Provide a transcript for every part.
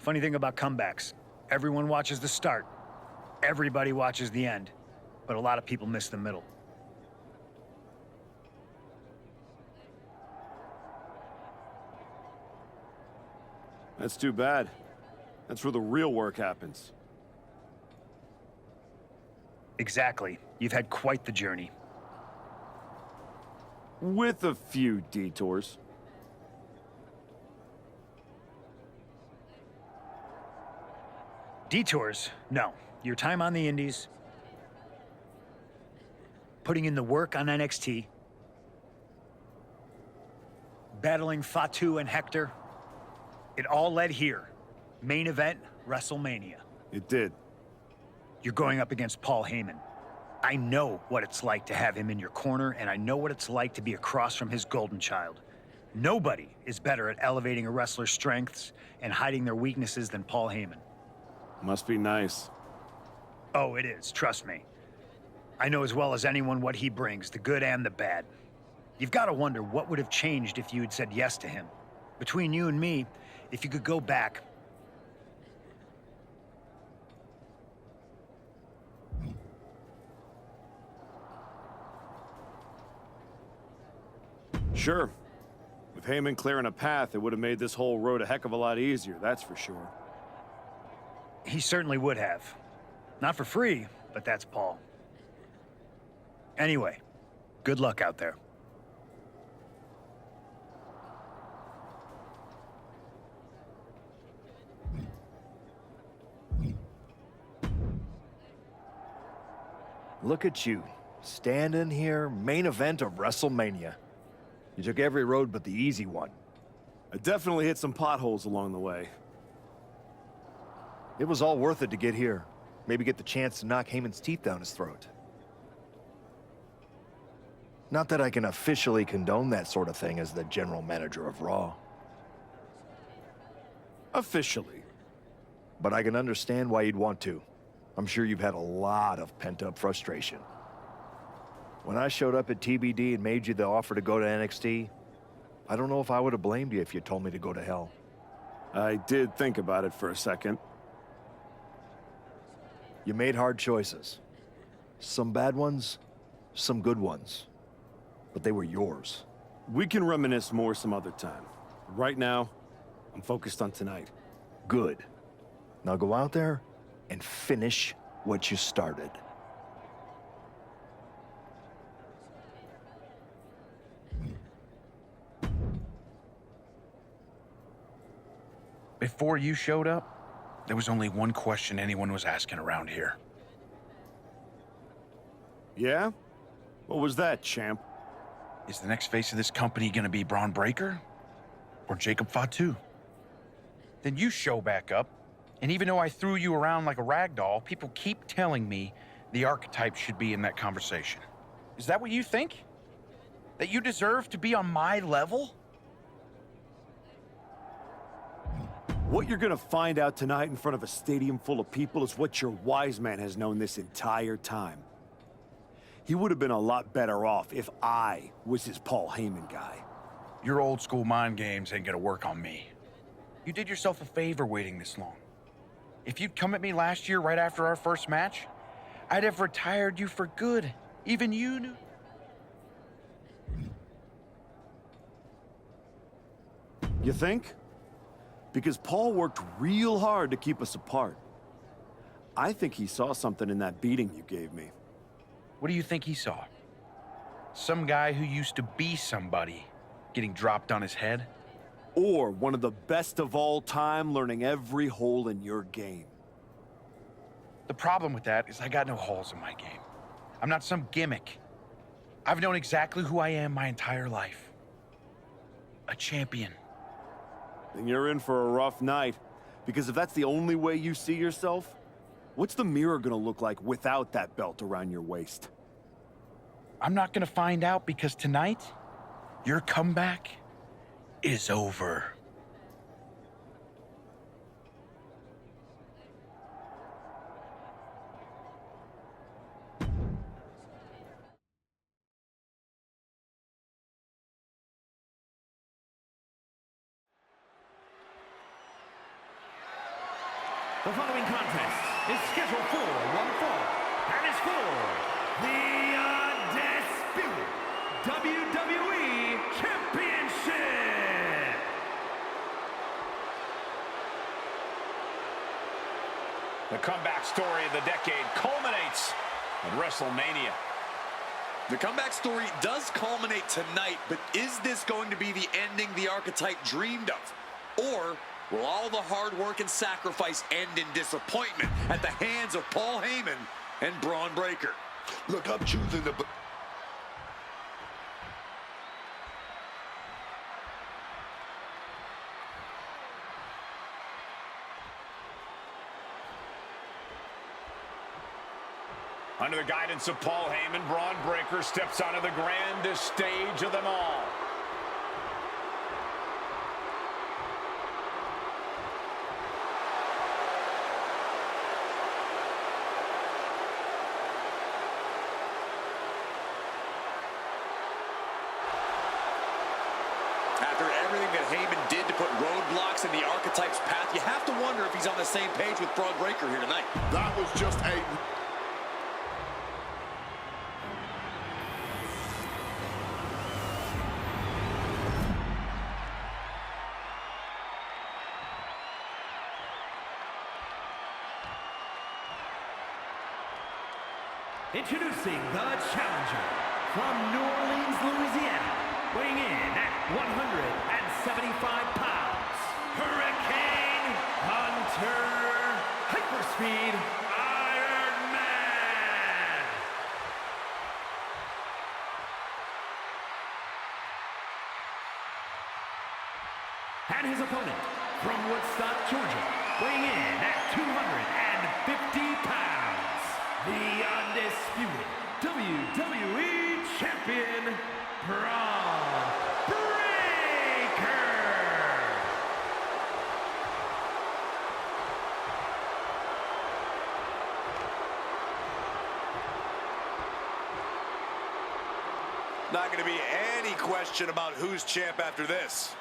Funny thing about comebacks, everyone watches the start, everybody watches the end, but a lot of people miss the middle. That's too bad. That's where the real work happens. Exactly. You've had quite the journey. With a few detours. Detours? No. Your time on the Indies, putting in the work on NXT, battling Fatu and Hector, it all led here. Main event, Wrestlemania. It did. You're going up against Paul Heyman. I know what it's like to have him in your corner, and I know what it's like to be across from his golden child. Nobody is better at elevating a wrestler's strengths and hiding their weaknesses than Paul Heyman. Must be nice. Oh, it is, trust me. I know as well as anyone what he brings, the good and the bad. You've got to wonder what would have changed if you had said yes to him. Between you and me, if you could go back, Sure. With Heyman clearing a path, it would have made this whole road a heck of a lot easier, that's for sure. he certainly would have. Not for free, but that's Paul. Anyway, good luck out there. Look at you, standing here, main event of Wrestlemania. You took every road but the easy one. I definitely hit some potholes along the way. It was all worth it to get here. Maybe get the chance to knock Heyman's teeth down his throat. Not that I can officially condone that sort of thing as the general manager of Raw. Officially. But I can understand why you'd want to. I'm sure you've had a lot of pent-up frustration. When I showed up at TBD and made you the offer to go to NXT, I don't know if I would have blamed you if you told me to go to hell. I did think about it for a second. You made hard choices. Some bad ones, some good ones. But they were yours. We can reminisce more some other time. Right now, I'm focused on tonight. Good. Now go out there and finish what you started. Before you showed up, there was only one question anyone was asking around here. Yeah? What was that, champ? Is the next face of this company gonna be Braun Breaker? Or Jacob Fatu? Then you show back up, and even though I threw you around like a rag doll, people keep telling me the archetype should be in that conversation. Is that what you think? That you deserve to be on my level? What you're gonna find out tonight in front of a stadium full of people is what your wise man has known this entire time. He would have been a lot better off if I was his Paul Heyman guy. Your old school mind games ain't gonna work on me. You did yourself a favor waiting this long. If you'd come at me last year right after our first match, I'd have retired you for good. Even you knew. You think? Because Paul worked real hard to keep us apart. I think he saw something in that beating you gave me. What do you think he saw? Some guy who used to be somebody getting dropped on his head? Or one of the best of all time learning every hole in your game. The problem with that is I got no holes in my game. I'm not some gimmick. I've known exactly who I am my entire life. A champion. Then you're in for a rough night. Because if that's the only way you see yourself, what's the mirror gonna look like without that belt around your waist? I'm not gonna find out because tonight, your comeback is over. The following contest is scheduled for one fall and is for the undisputed WWE Championship. The comeback story of the decade culminates at Wrestlemania. The comeback story does culminate tonight, but is this going to be the ending the Archetype dreamed of? Or will all the hard work and sacrifice end in disappointment at the hands of Paul Heyman and Braun Breaker? Look, I'm choosing the... Under the guidance of Paul Heyman, Braun Breaker steps onto the grandest stage of them all. After everything that Heyman did to put roadblocks in the Archetype's path, you have to wonder if he's on the same page with Braun Breaker here tonight. That was just a... Introducing the challenger from New Orleans, Louisiana, weighing in at 175 pounds, Hurricane Hunter Hyperspeed Iron Man. And his opponent from Woodstock, Georgia, weighing in at 250 pounds, the undisputed WWE Champion, Braun Breaker. Not going to be any question about who's champ after this.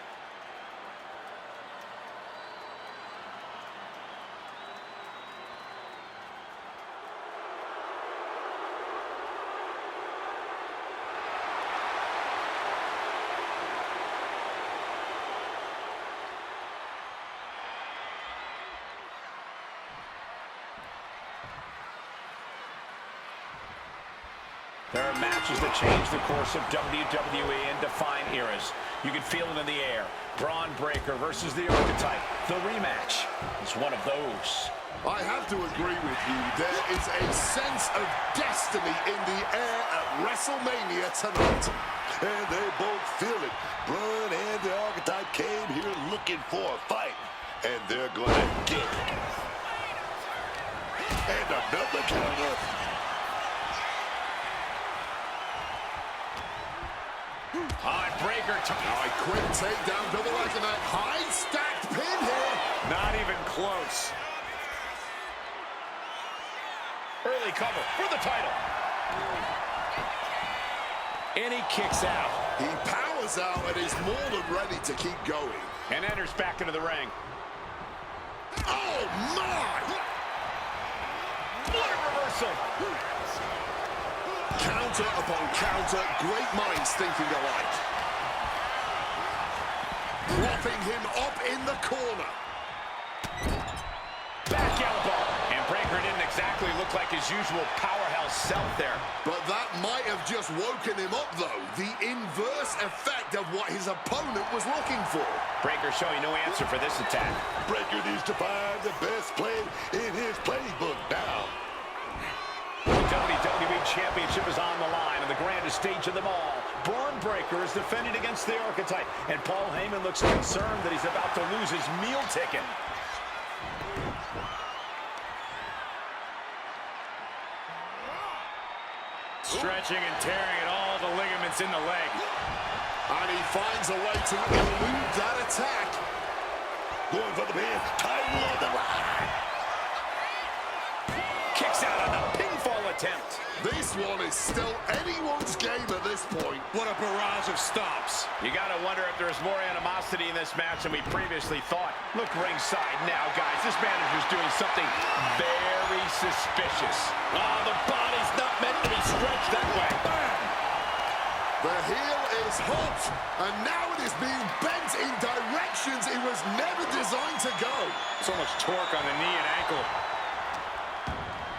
There are matches that change the course of WWE and define eras. You can feel it in the air. Braun Breaker versus the Archetype. The rematch is one of those. I have to agree with you. There is a sense of destiny in the air at WrestleMania tonight. And they both feel it. Braun and the Archetype came here looking for a fight. And they're going to get it. And another counter. Breaker. Now a quick takedown, double leg in that high stacked pin here. Not even close. Early cover for the title. And he kicks out. He powers out and is more than ready to keep going. And enters back into the ring. Oh my! What a reversal. Counter upon counter, great minds thinking alike. Propping him up in the corner. Back elbow. And Breaker didn't exactly look like his usual powerhouse self there. But that might have just woken him up, though. The inverse effect of what his opponent was looking for. Breaker showing no answer for this attack. Breaker needs to find the best play in his playbook now. The WWE Championship is on the line on the grandest stage of them all. Braun Breaker is defending against the Archetype, and Paul Heyman looks concerned that he's about to lose his meal ticket. Stretching and tearing at all the ligaments in the leg. And he finds a way to elude that attack. Going for the pin. Title on the line. Kicks out on the pinfall attempt. This one is still anyone's game at this point. What a barrage of stops. You gotta wonder if there's more animosity in this match than we previously thought. Look ringside now, guys. This manager's doing something very suspicious. Oh, the body's not meant to be stretched that way. Bam! The heel is hot, and now it is being bent in directions it was never designed to go. So much torque on the knee and ankle.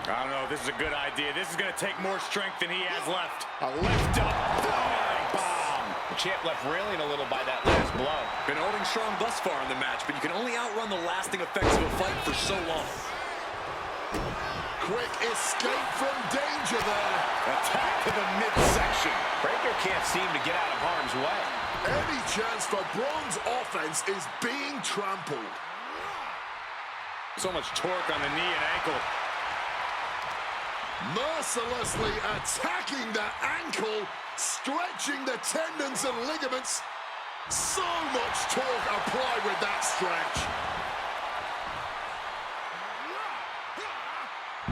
I don't know if this is a good idea. This is going to take more strength than he has left. A lift up. Flying bomb. The champ left reeling a little by that last blow. Been holding strong thus far in the match, but you can only outrun the lasting effects of a fight for so long. Quick escape from danger there. Attack to the midsection. Breaker can't seem to get out of harm's way. Any chance for Braun's offense is being trampled. So much torque on the knee and ankle. Mercilessly attacking the ankle, stretching the tendons and ligaments. So much torque applied with that stretch.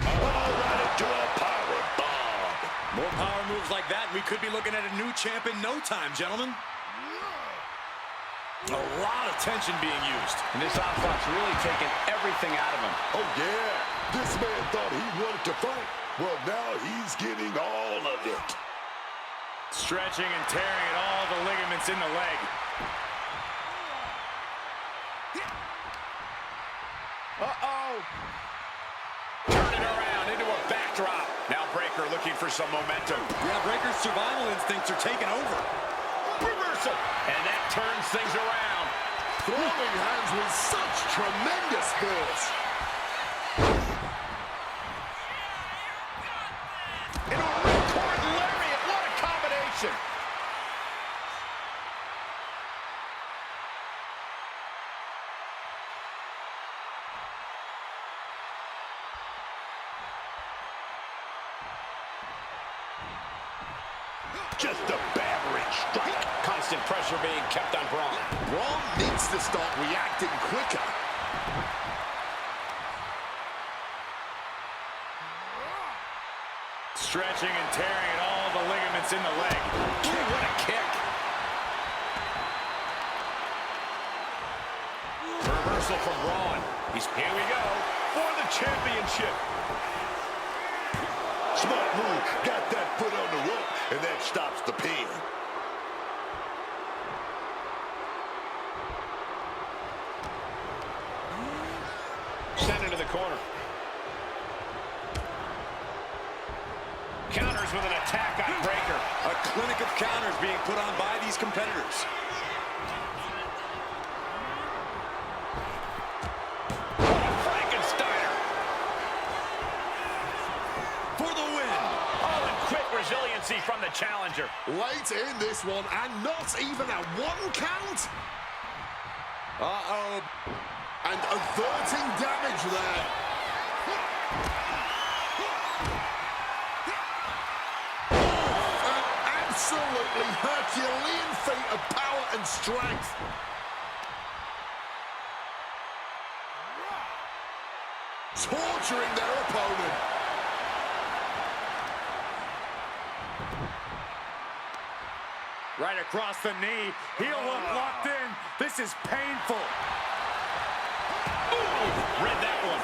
Right into a power bomb. More power moves like that, and we could be looking at a new champ in no time, gentlemen. A lot of tension being used. And this offense really taking everything out of him. Oh yeah, this man thought he wanted to fight. Well, now he's getting all of it. Stretching and tearing at all the ligaments in the leg. Uh-oh. Turning around into a backdrop. Now Breaker looking for some momentum. Yeah, Breaker's survival instincts are taking over. Reversal. And that turns things around. Throwing hands with such tremendous force. Into a ripcord lariat. What a combination. Just a battering strike. Constant pressure being kept on Braun. Braun needs to start reacting quicker. Stretching and tearing at all the ligaments in the leg. Ooh, what a kick. Reversal from Braun. Here we go for the championship. Smart move. Got that foot on the rope, and that stops the pin. Sent into the corner. Counters with an attack on Breaker. A clinic of counters being put on by these competitors. Frankensteiner. For the win. Oh, and quick resiliency from the challenger. Late in this one, and not even a one count. Uh-oh. And averting damage there. An absolutely Herculean feat of power and strength. Torturing their opponent. Right across the knee. Heel hook locked in. This is painful. Ooh, read that one.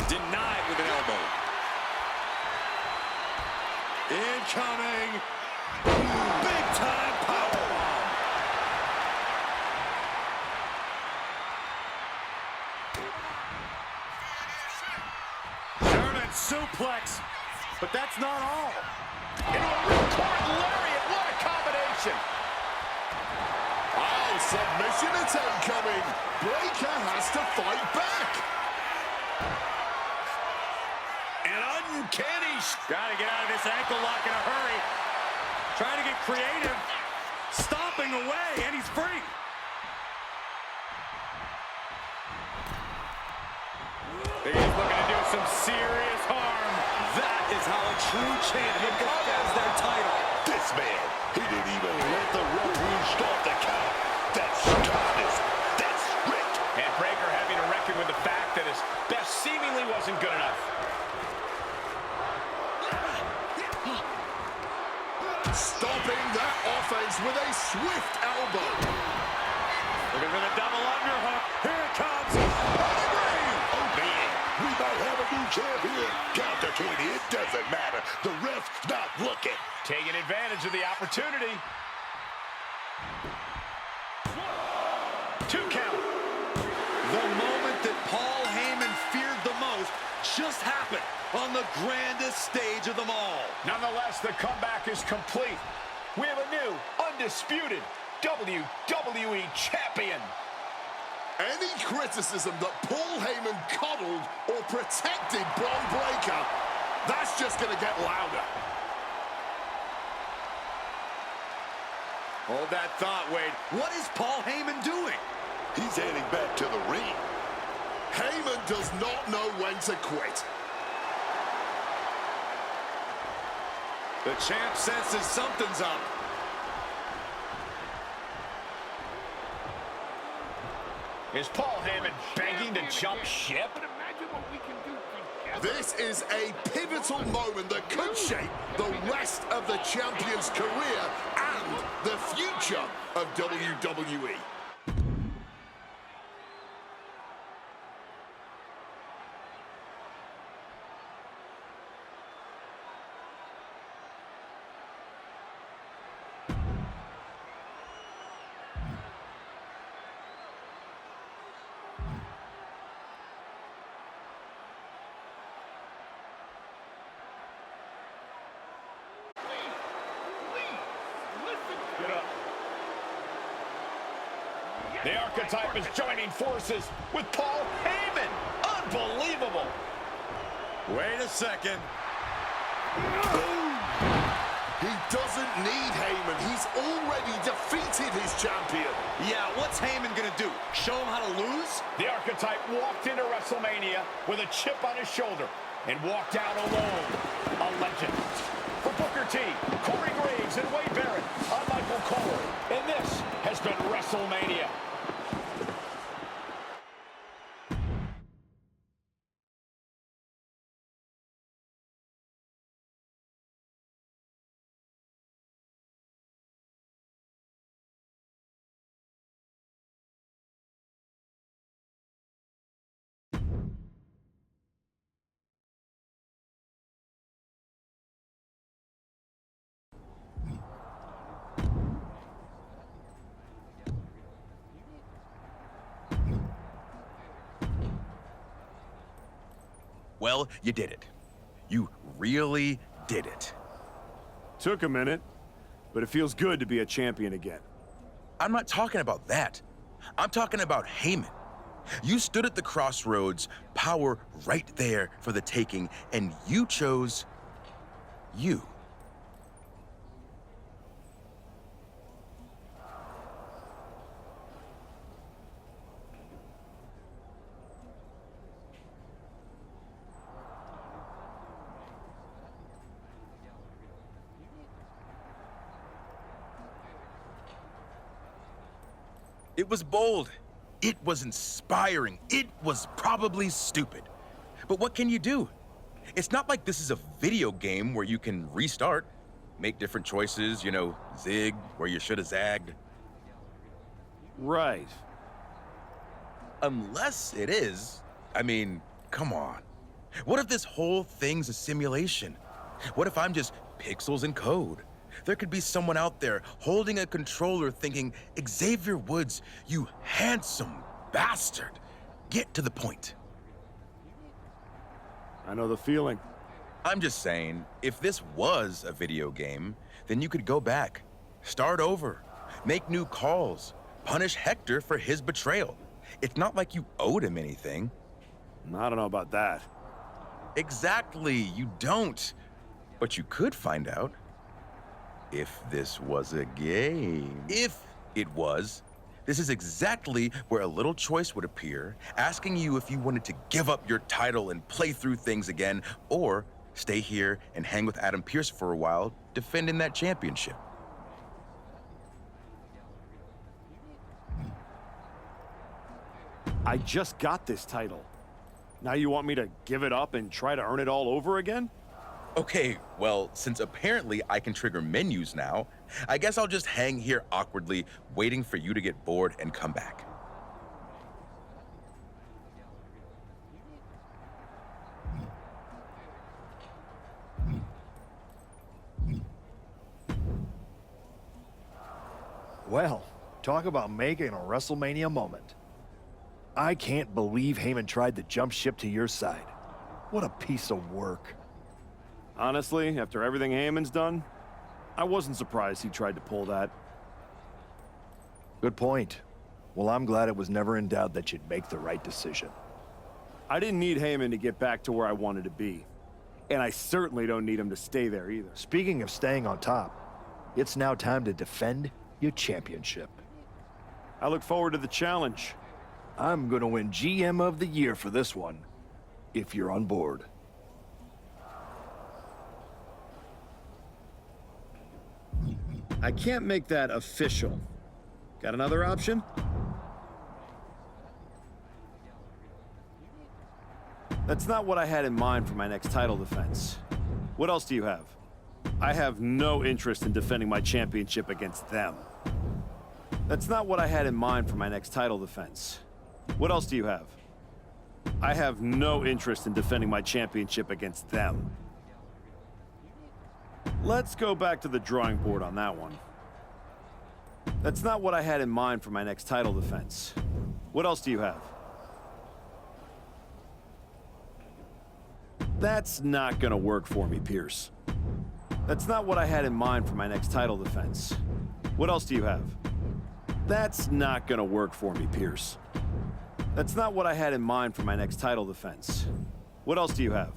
Denied with an elbow. Incoming. Big time powerbomb. German suplex. But that's not all. Into a ripcord lariat. What a combination. Oh, submission attempt coming. Breaker has to fight back. An uncanny. Gotta get out of this ankle lock in a hurry. Trying to get creative. Stomping away, and he's free. He's looking to do some serious harm. That is how a true champion defends their title. This man, he didn't even let the referee start the count. That's toughness. That's grit. And Breaker having to reckon with stopping that offense with a swift elbow. Looking for the double underhook. Here it comes. Pedigree! Oh, man. We might have a new champion. Counter, Katie. It doesn't matter. The ref's not looking. Taking advantage of the opportunity. 2 count. The moment that Paul Heyman feared the most just happened on the grandest stage of them all. Nonetheless, the comeback is complete. We have a new, undisputed WWE Champion. Any criticism that Paul Heyman coddled or protected Bron Breakker, that's just going to get louder. Hold that thought, Wade. What is Paul Heyman doing? He's heading back to the ring. Heyman does not know when to quit. The champ senses something's up. Is Paul Heyman begging to jump ship? This is a pivotal moment that could shape the rest of the champion's career and the future of WWE. The Archetype is joining forces with Paul Heyman. Unbelievable. Wait a second. He doesn't need Heyman. He's already defeated his champion. Yeah, what's Heyman gonna do? Show him how to lose? The Archetype walked into WrestleMania with a chip on his shoulder and walked out alone. A legend. For Booker T, Corey Graves, and Wade Barrett, I'm Michael Cole, and this has been WrestleMania. Well, you did it. You really did it. Took a minute, but it feels good to be a champion again. I'm not talking about that. I'm talking about Heyman. You stood at the crossroads, power right there for the taking, and you chose you. It was bold. It was inspiring. It was probably stupid. But what can you do? It's not like this is a video game where you can restart, make different choices, you know, zig where you should have zagged. Right. Unless it is. I mean, come on. What if this whole thing's a simulation? What if I'm just pixels and code? There could be someone out there holding a controller thinking, Xavier Woods, you handsome bastard. Get to the point. I know the feeling. I'm just saying, if this was a video game, then you could go back, start over, make new calls, punish Hector for his betrayal. It's not like you owed him anything. I don't know about that. Exactly, you don't. But you could find out. If this was a game. If it was, this is exactly where a little choice would appear, asking you if you wanted to give up your title and play through things again, or stay here and hang with Adam Pearce for a while, defending that championship. I just got this title. Now you want me to give it up and try to earn it all over again? Okay, well, since apparently I can trigger menus now, I guess I'll just hang here awkwardly, waiting for you to get bored and come back. Well, talk about making a WrestleMania moment. I can't believe Heyman tried to jump ship to your side. What a piece of work. Honestly, after everything Heyman's done, I wasn't surprised he tried to pull that. Good point. Well, I'm glad it was never in doubt that you'd make the right decision. I didn't need Heyman to get back to where I wanted to be. And I certainly don't need him to stay there either. Speaking of staying on top, it's now time to defend your championship. I look forward to the challenge. I'm gonna win GM of the Year for this one, if you're on board. I can't make that official. Got another option? That's not what I had in mind for my next title defense. What else do you have? I have no interest in defending my championship against them. That's not what I had in mind for my next title defense. What else do you have? I have no interest in defending my championship against them. Let's go back to the drawing board on that one. That's not what I had in mind for my next title defense. What else do you have? That's not gonna work for me, Pierce. That's not what I had in mind for my next title defense. What else do you have? That's not gonna work for me, Pierce. That's not what I had in mind for my next title defense. What else do you have?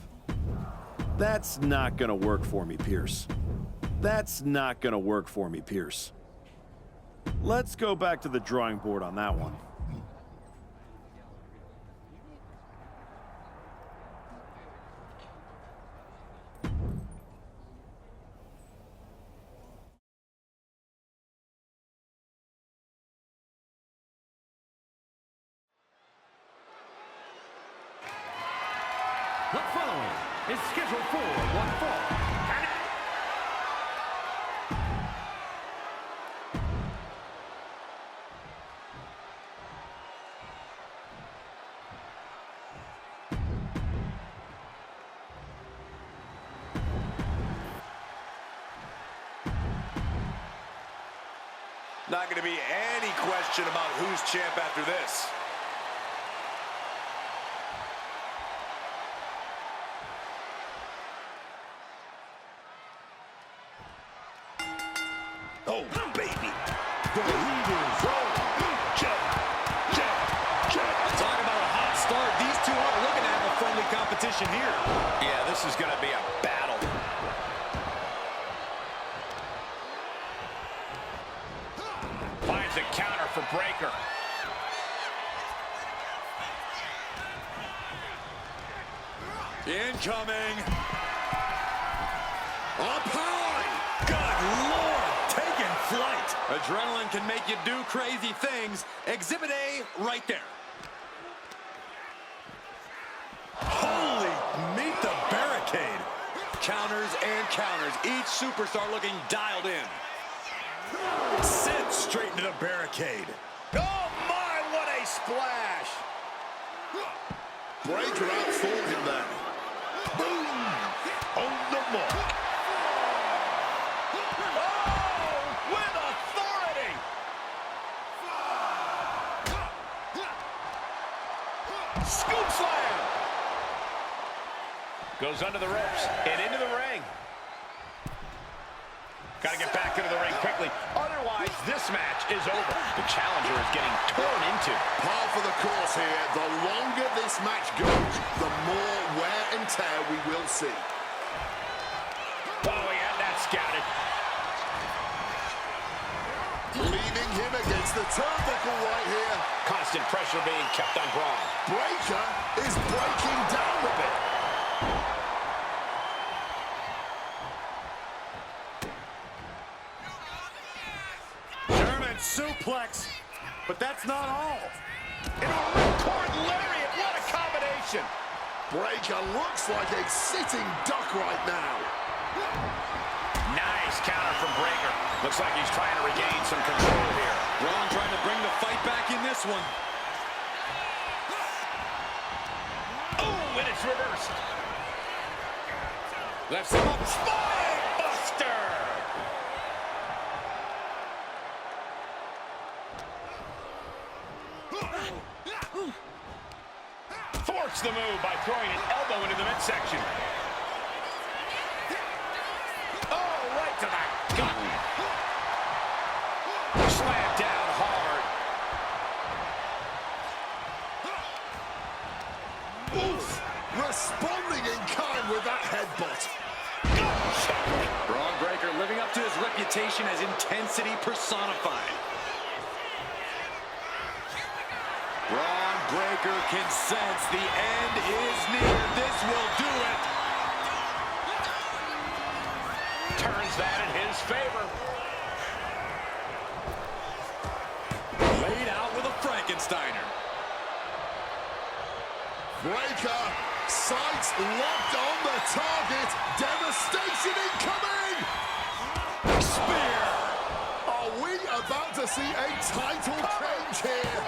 That's not gonna work for me, Pierce. That's not gonna work for me, Pierce. Let's go back to the drawing board on that one. The following is scheduled for one fall. Not going to be any question about who's champ after this. Oh, baby. The heat is on. Jab, jab, jab. Talk about a hot start. These two aren't looking to have a friendly competition here. Yeah, this is going to be a battle. Finds a counter for Breakker. Incoming. Up high. Good Lord. Taking flight. Adrenaline can make you do crazy things. Exhibit A right there. Holy, meet the barricade. Counters and counters. Each superstar looking dialed in. Sent straight into the barricade. Oh my, what a splash. Breakker outfought him there. Boom! On the mark. Oh, with authority. Scoop slam. Goes under the ropes and into the ring. Got to get back into the ring quickly. Otherwise, this match is over. The challenger is getting torn into. Par for the course here. The longer this match goes, the more wear and tear we will see. Oh, he had that scouted. Leaving him against the turnbuckle right here. Constant pressure being kept on Braun. Breakker is breaking down a bit. German suplex, but that's not all. Into a ripcord lariat. What a combination. Breaker looks like a sitting duck right now. Nice counter from Breaker. Looks like he's trying to regain some control here. Braun trying to bring the fight back in this one. Oh, and it's reversed. Left him up. Spine buster. Force the move by throwing an elbow into the midsection. Oh, right to the gut. Slam down hard. Oof! Responding in kind with that headbutt. Braun Breaker living up to his reputation as intensity personified. Braun Breaker can sense the end is near. This will do it. Turns that in his favor. Laid out with a Frankensteiner. Breaker, sights locked on the target. Devastation incoming! Spear. Are we about to see a title change here?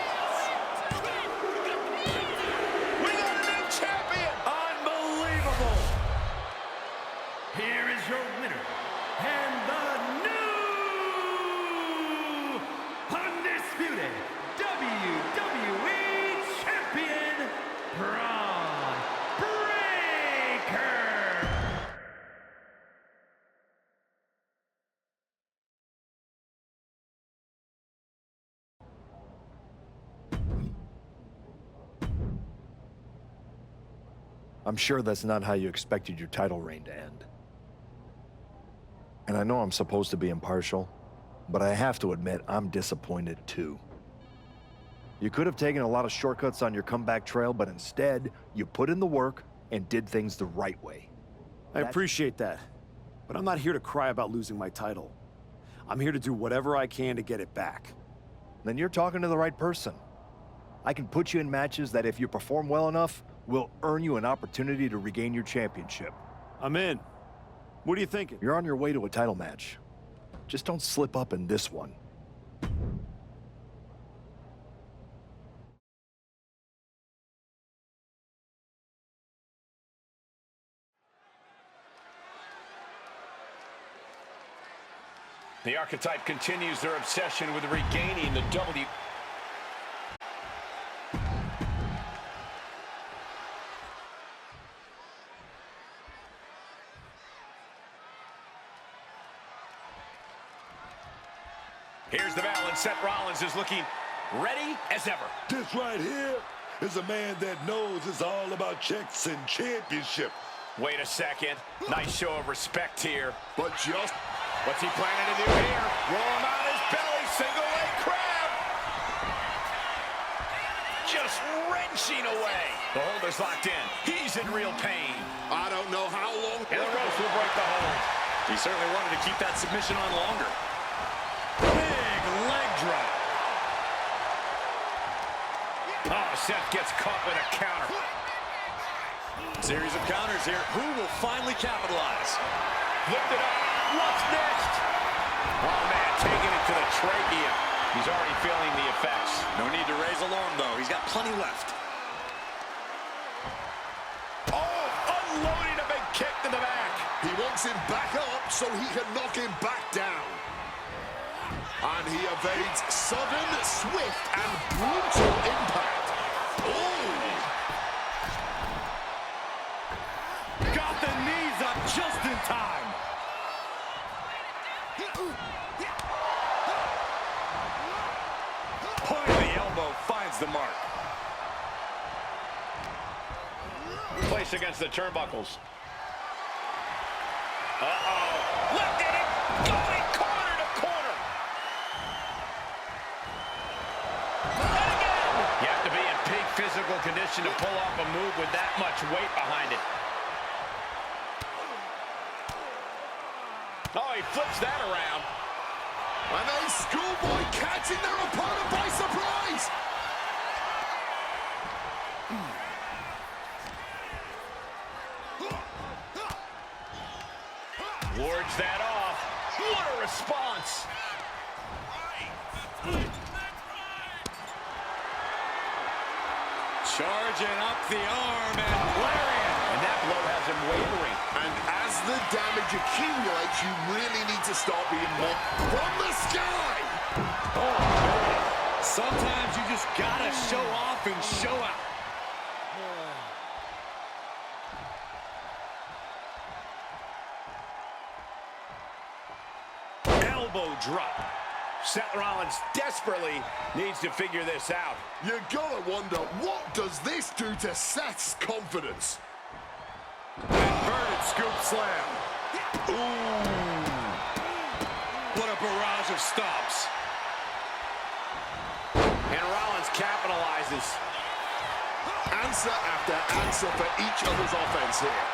We got a new champion! Unbelievable. Here is your winner, and the new undisputed WWE Champion, Braun Breaker. I'm sure that's not how you expected your title reign to end. And I know I'm supposed to be impartial, but I have to admit I'm disappointed too. You could have taken a lot of shortcuts on your comeback trail, but instead, you put in the work and did things the right way. I appreciate that, but I'm not here to cry about losing my title. I'm here to do whatever I can to get it back. Then you're talking to the right person. I can put you in matches that, if you perform well enough, will earn you an opportunity to regain your championship. I'm in. What are you thinking? You're on your way to a title match. Just don't slip up in this one. The Archetype continues their obsession with regaining the W. Here's the bell, and Seth Rollins is looking ready as ever. This right here is a man that knows it's all about checks and championship. Wait a second. Nice show of respect here. But just... What's he planning to do here? Roll him out his belly, single leg crab. Just wrenching away. The holder's locked in. He's in real pain. I don't know how long... And the ropes will break the hold. He certainly wanted to keep that submission on longer. Big leg drop. Oh, Seth gets caught with a counter. Series of counters here. Who will finally capitalize? Lifted up. What's next? Oh, man, taking it to the trachea. He's already feeling the effects. No need to raise alarm, though. He's got plenty left. Oh, unloading a big kick to the back. He wants him back up so he can knock him back down. And he evades sudden, swift, and brutal impact. Oh! Got the knees up just in time. Point of the elbow finds the mark. Placed against the turnbuckles. Uh-oh. Lifted him. Going corner to corner. And again. You have to be in peak physical condition to pull off a move with that much weight behind it. Oh, he flips that around. And a schoolboy catching their opponent by surprise. offense. Charging up the arm and lariat. And that blow has him wavering. And as the damage accumulates, you really need to start being more from the sky. Oh, man. Sometimes you just gotta show off and show out. Elbow drop. Seth Rollins desperately needs to figure this out. You gotta wonder, what does this do to Seth's confidence? Inverted scoop slam. Ooh. What a barrage of stops. And Rollins capitalizes. Answer after answer for each other's offense here.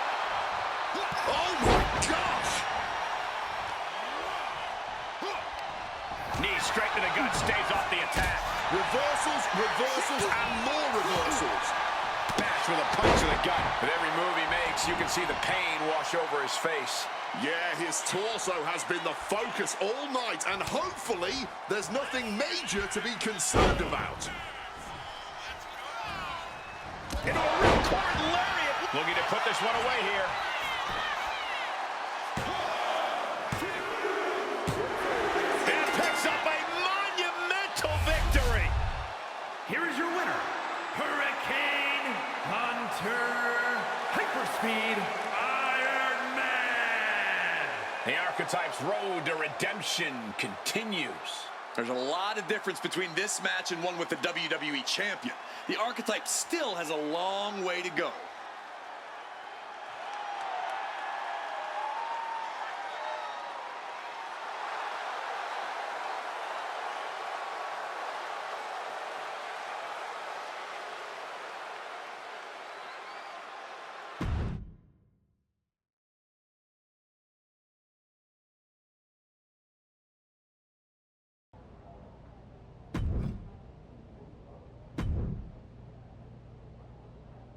Oh my gosh! Knee straight to the gut, stays off the attack. Reversals, reversals, and more reversals. Bash with a punch to the gut. With every move he makes, you can see the pain wash over his face. Yeah, his torso has been the focus all night, and hopefully there's nothing major to be concerned about. Into a ripcord lariat. Looking to put this one away here. And picks up a monumental victory. Here is your winner, Hurricane Hunter Hyperspeed Iron Man. The Archetype's road to redemption continues. There's a lot of difference between this match and one with the WWE Champion. The Archetype still has a long way to go.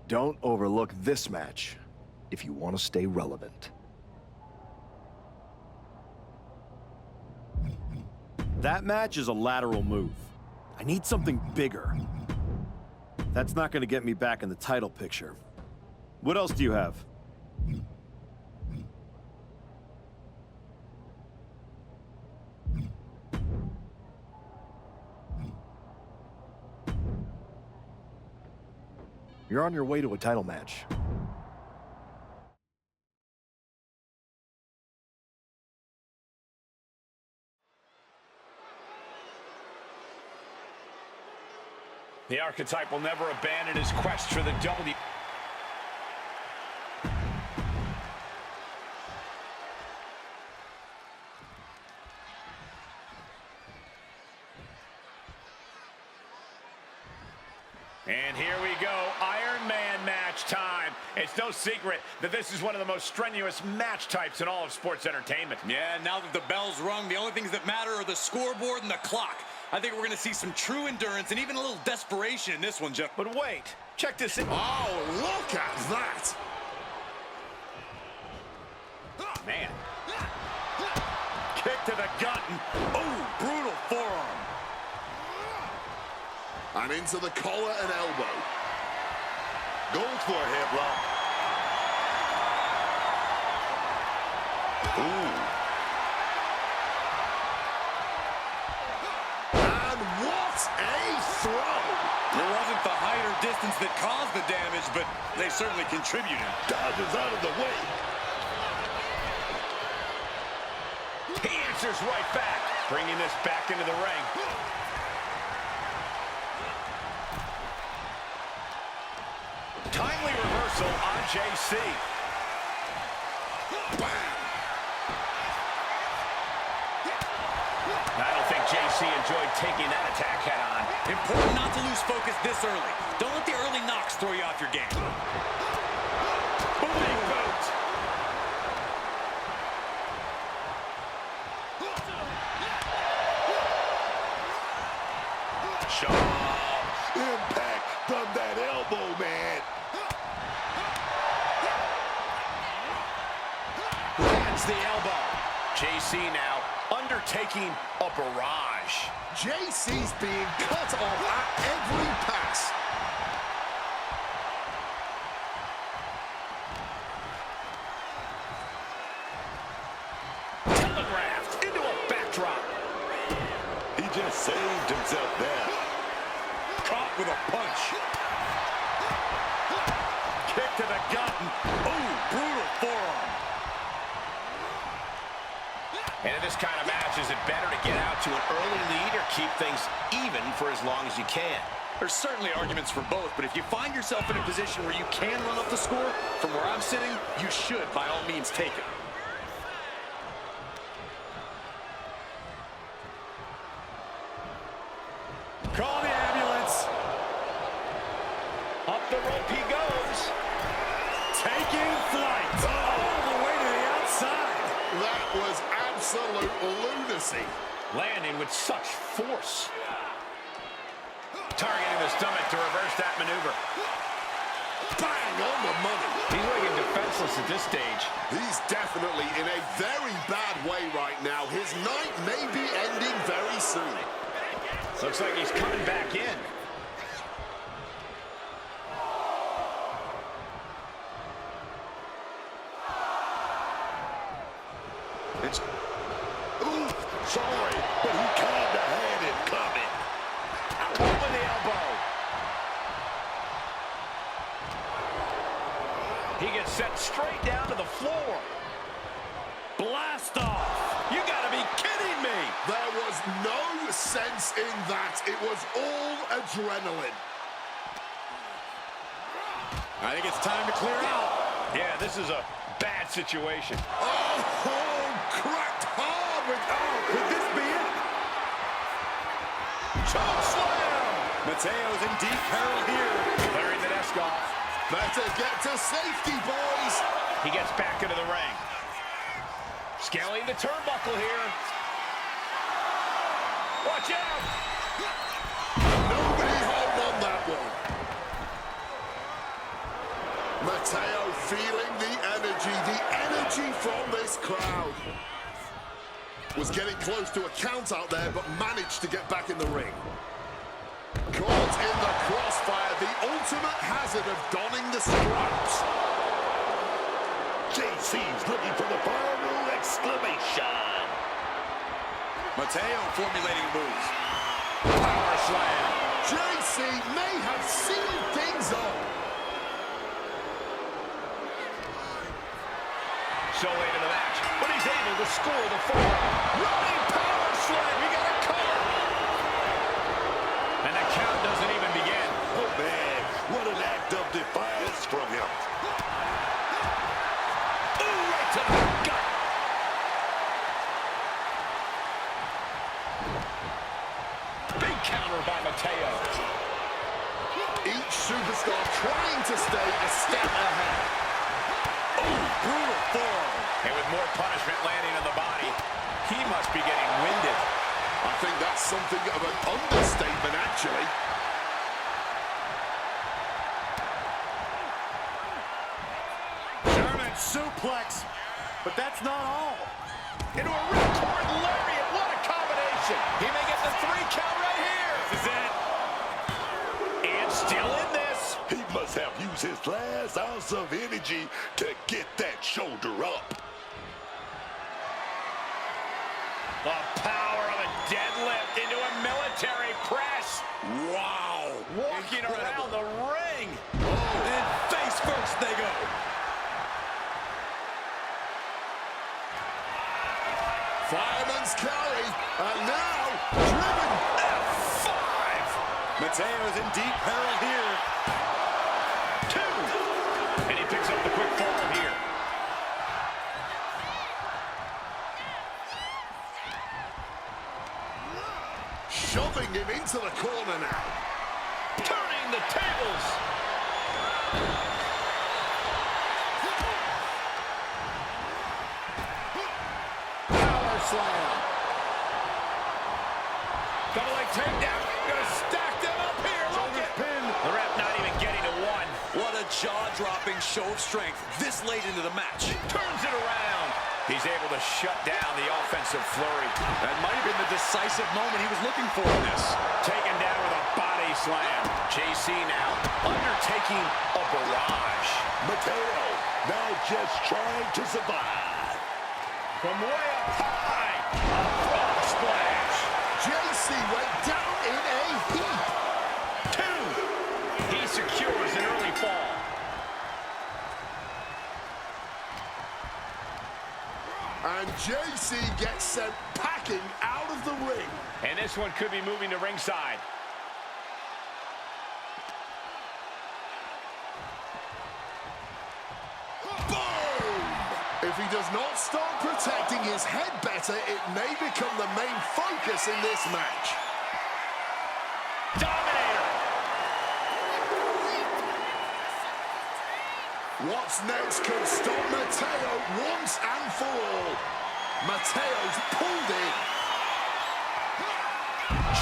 Don't overlook this match if you want to stay relevant. That match is a lateral move. I need something bigger. That's not going to get me back in the title picture. What else do you have? You're on your way to a title match. The Archetype will never abandon his quest for the W. And here we go, Iron Man match time. It's no secret that this is one of the most strenuous match types in all of sports entertainment. Yeah, now that the bell's rung, the only things that matter are the scoreboard and the clock. I think we're going to see some true endurance and even a little desperation in this one, Jeff. But wait, check this out. Oh, look at that! Man. Kick to the gut. Oh, brutal forearm. And into the collar and elbow. Goes for a hip lock. Ooh. And what a throw! It wasn't the height or distance that caused the damage, but they certainly contributed. Dodges out of the way. He answers right back, bringing this back into the ring. Timely reversal on JC. Bam! I don't think JC enjoyed taking that attack head on. Important not to lose focus this early. Don't let the early knocks throw you off your game. Big boot. Impact from that elbow, man. Lands the elbow. JC now under overtaking a barrage. JC's being cut off at every pass. Telegraphed into a backdrop. He just saved himself there. Caught with a punch. Kick to the gut. Ooh, brutal forearm. And in this kind of match, is it better to get out to an early lead or keep things even for as long as you can? There's certainly arguments for both, but if you find yourself in a position where you can run up the score, from where I'm sitting, you should, by all means, take it. Call the ambulance. Up the rope he goes. Taking flight. All the way to the outside. That was absolute lunacy. Landing with such force. Targeting the stomach to reverse that maneuver. Bang on the money. He's looking defenseless at this stage. He's definitely in a very bad way right now. His night may be ending very soon. Looks like he's coming back in. It's... Ooh, sorry, but he kinda had it coming. Out with the elbow. He gets sent straight down to the floor. Blast off. You gotta be kidding me. There was no sense in that. It was all adrenaline. I think it's time to clear out. Yeah, this is a bad situation. Oh, cracked hard with... Oh, could this be it? Choke slam. Mateo's in deep peril here. Clearing the desk off. Better get to safety, boys. He gets back into the ring. Scaling the turnbuckle here. Watch out! Nobody home on that one. Mateo feeling the energy from this crowd. Was getting close to a count out there, but managed to get back in the ring. Caught in the crossfire, the ultimate hazard of donning the stripes. JC's looking for the final exclamation. Mateo formulating moves. Power slam. JC may have seen things on. So late in the match, but he's able to score the four. Running power slam. We got a cover. And the count doesn't even begin. Oh man, what an act of defiance from him. Ooh, right to the gut. Big counter by Mateo. Each superstar trying to stay a step ahead. Oh, brutal forearm. And with more punishment landing on the body, he must be getting winded. I think that's something of an understatement, actually. German suplex, but that's not all. Into a ripcord lariat. What a combination. He may get the 3 count right here. This is it. And still in this. He must have used his last ounce of energy to get that shoulder up. The power of a deadlift into a military press. Wow. Walking around the ring. And face first they go. Fireman's carry, and now driven. F5. Mateo's in deep peril here. 2. And he picks up the quick fall here. Shoving him into the corner now. Turning the tables. Power slam. Double leg takedown. Gonna stack them up here. Look at pin. The ref not even getting to 1. What a jaw-dropping show of strength this late into the match. Turns it around. He's able to shut down the offensive flurry. That might have been the decisive moment he was looking for in this. Taken down with a body slam. JC now undertaking a barrage. Mateo now just trying to survive. From way up high, a frog splash. JC went down in a heap. 2. He secures an early fall. And JC gets sent packing out of the ring. And this one could be moving to ringside. Boom! If he does not start protecting his head better, it may become the main focus in this match. Dominator! What's next could stop Mateo once and for all. Mateo's pulled in.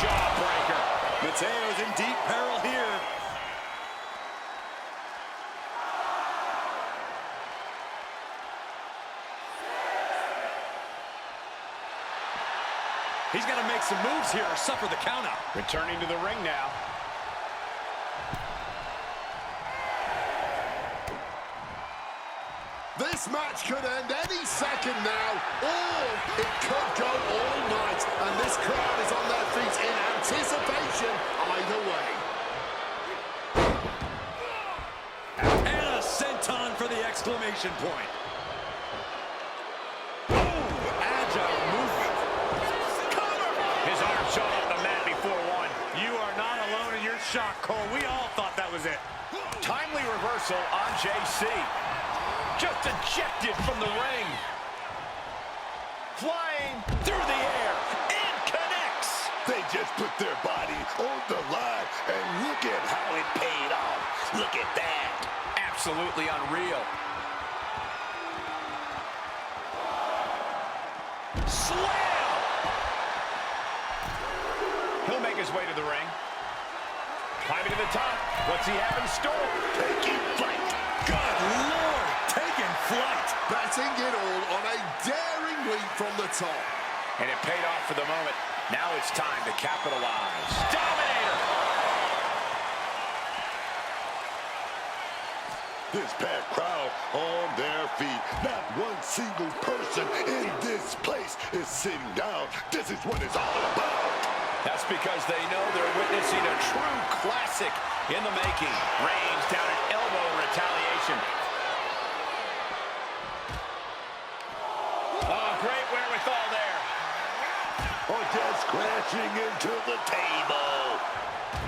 Jawbreaker. Mateo's in deep peril here. He's got to make some moves here or suffer the countout. Returning to the ring now. This match could end any second now, or it could go all night. And this crowd is on their feet in anticipation either way. And a senton for the exclamation point. Agile movement. His arm shot off the mat before one. You are not alone in your shock, Cole. We all thought that was it. Timely reversal on JC. Just ejected from the ring. Flying through the air and connects. They just put their body on the line, and look at how it paid off. Look at that. Absolutely unreal. Slam! He'll make his way to the ring. Climbing to the top. What's he have in store? Taking flight. Good Lord, taking flight. Betting it all on a daring leap from the top. And it paid off for the moment. Now it's time to capitalize. Dominator! This packed crowd on their feet. Not one single person in this place is sitting down. This is what it's all about. That's because they know they're witnessing a true classic in the making. Reigns down an elbow in retaliation. Oh, great wherewithal there. Or just crashing into the table.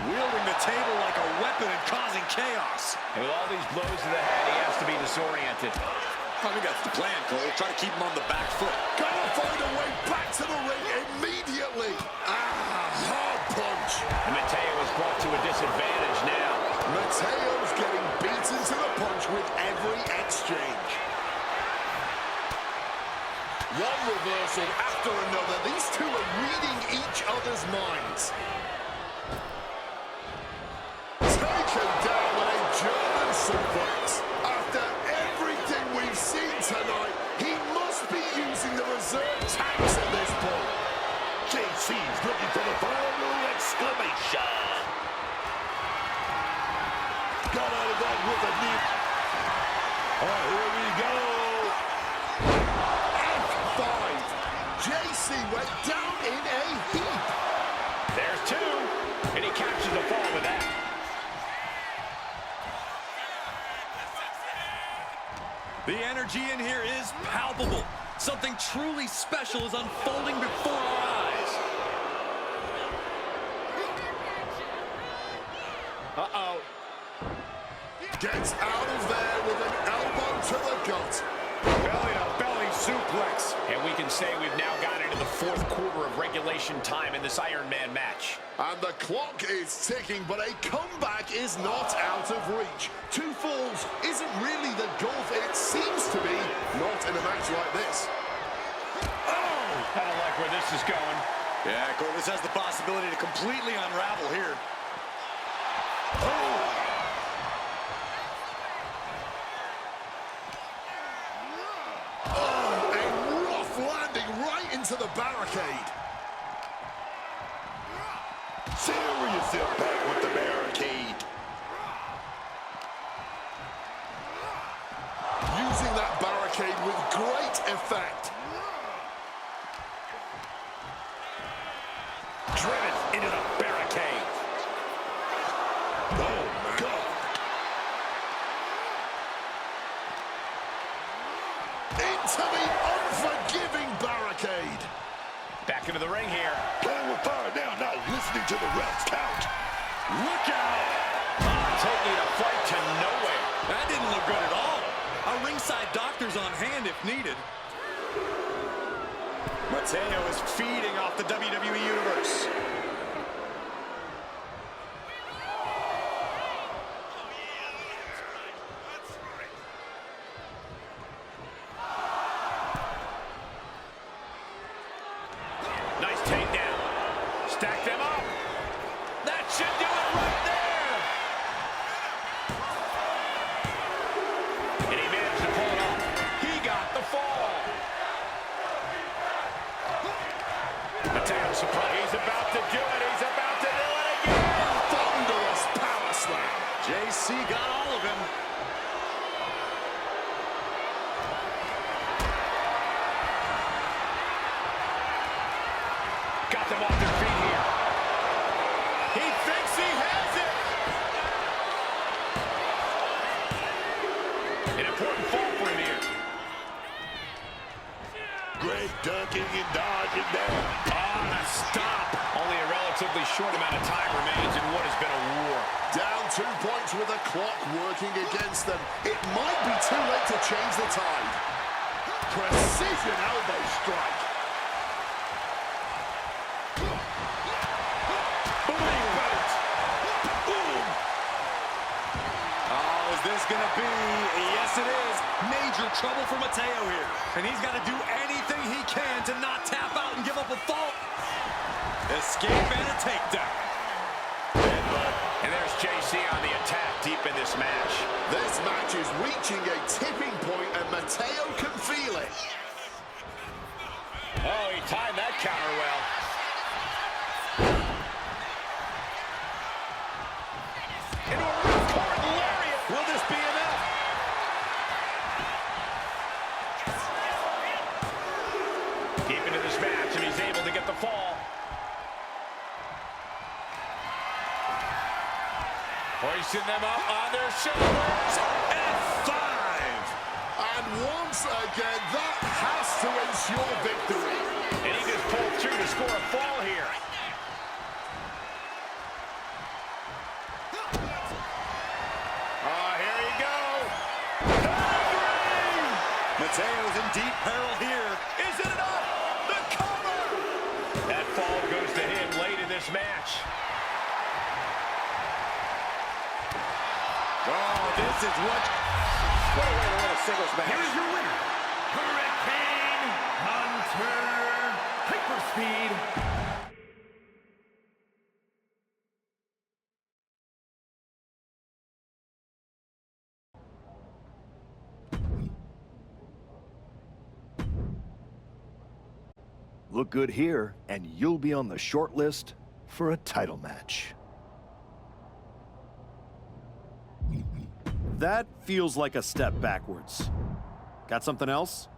Wielding the table like a weapon and causing chaos. And with all these blows to the head, he has to be disoriented. I think that's the plan, Cole. Try to keep him on the back foot. Gotta find a way back to the ring immediately. Hard punch. And Mateo is brought to a disadvantage now. Mateo's getting beaten to the punch with every exchange. One reversal after another. These two are reading each other's minds. Taken down with a German suplex. After everything we've seen tonight, he must be using the reserve tanks at this point. JC's looking for the final exclamation. Got out of that with a knee. Oh, here we go. F5. JC went down in a heap. There's 2. And he captures the fall with that. The energy in here is palpable. Something truly special is unfolding before our eyes. Uh-oh. Gets out of there with an elbow to the gut. Belly-to-belly suplex. And we can say we've now got into the 4th quarter of regulation time in this Iron Man match. And the clock is ticking, but a comeback is not out of reach. 2 falls isn't really the gulf it seems to be, not in a match like this. Oh! I don't like where this is going. Yeah, Cole, this has the possibility to completely unravel here. Oh! Oh, a the barricade. Serious impact with the barricade. Using that barricade with great effect. Driven into the barricade. Oh, God. Into the unforgiving barricade. Back into the ring here. Playing with fire now, not listening to the ref's count. Look out! Taking a fight to nowhere. That didn't look good at all. A ringside doctor's on hand if needed. Mateo is feeding off the WWE Universe. Nice takedown. Stack them up. That should do it right there. And he managed to pull it off. He got the fall. Mateo surprised. He's about to do it. He's about to do it again. Thunderous power slam. JC got all of him. Got them off their feet here. He thinks he has it. An important fall for him here. Great ducking and dodging there. On a stop. Only a relatively short amount of time remains in what has been a war. Down 2 points with the clock working against them. It might be too late to change the tide. Precision elbow strike. Oh, is this gonna be? Yes, it is. Major trouble for Mateo here. And he's got to do anything he can to not tap out and give up a fall. Escape and a takedown. And there's JC on the attack deep in this match. This match is reaching a tipping point and Mateo can feel it. Oh, he timed that counter well. Into a ripcord lariat. Will this be enough? Deep into this match, and he's able to get the fall. Hoisting them up on their shoulders. F5. And once again, that has to ensure victory. And he just pulled through to score a fall here. Here you go. Mateo's in deep peril here. Is it enough? The cover! That fall goes to him late in this match. Oh, this is what a way to win a singles match. Here is your winner, Hurricane Hunter Hyperspeed. Look good here, and you'll be on the short list for a title match. That feels like a step backwards. Got something else?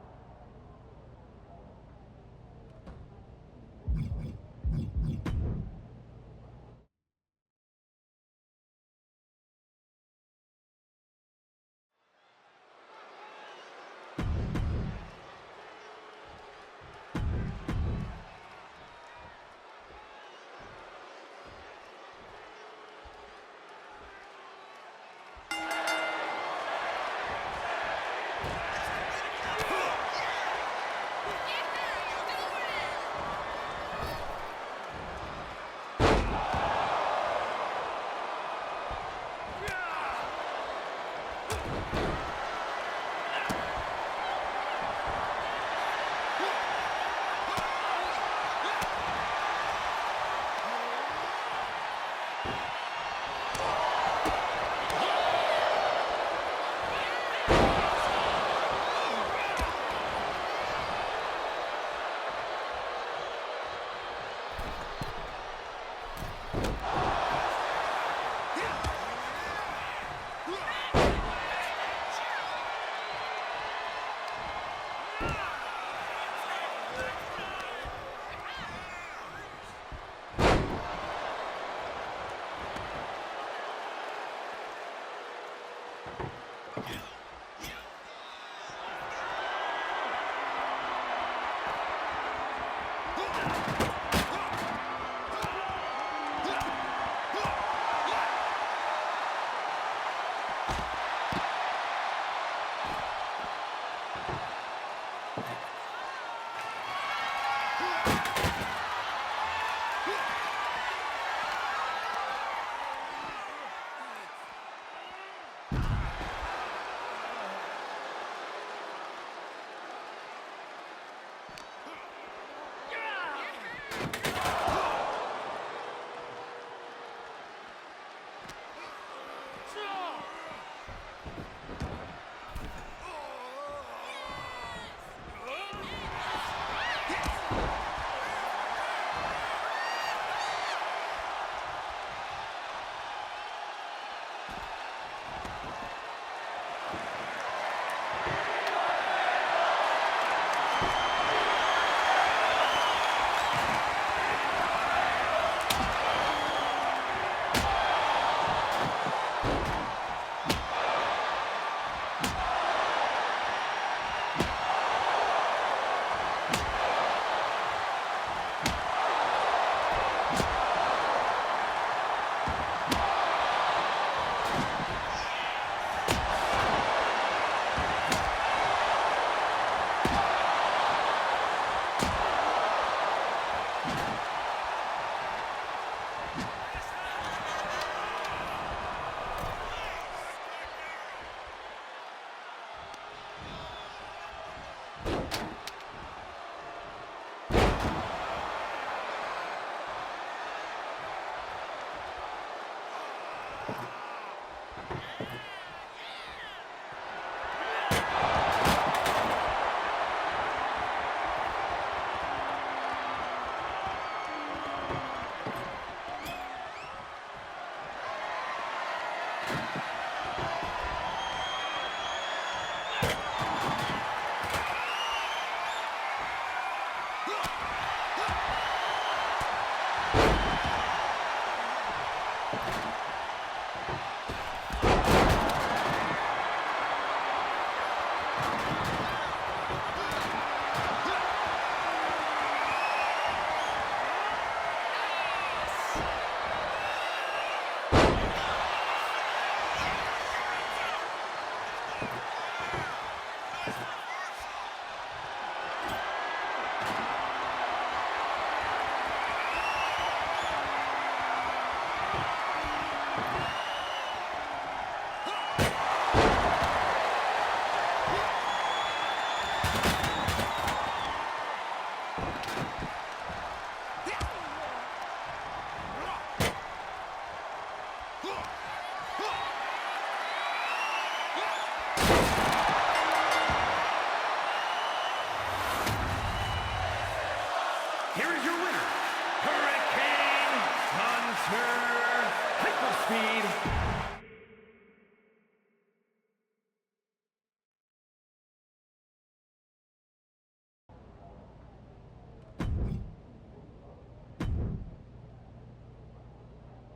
speed.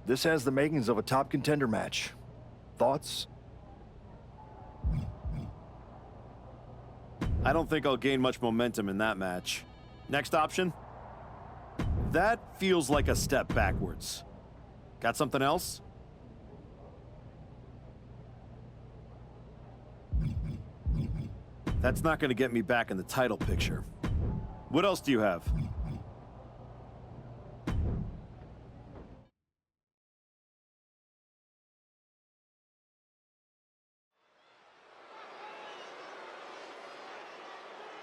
This has the makings of a top contender match. Thoughts? I don't think I'll gain much momentum in that match. Next option? That feels like a step backwards. Got something else? That's not going to get me back in the title picture. What else do you have?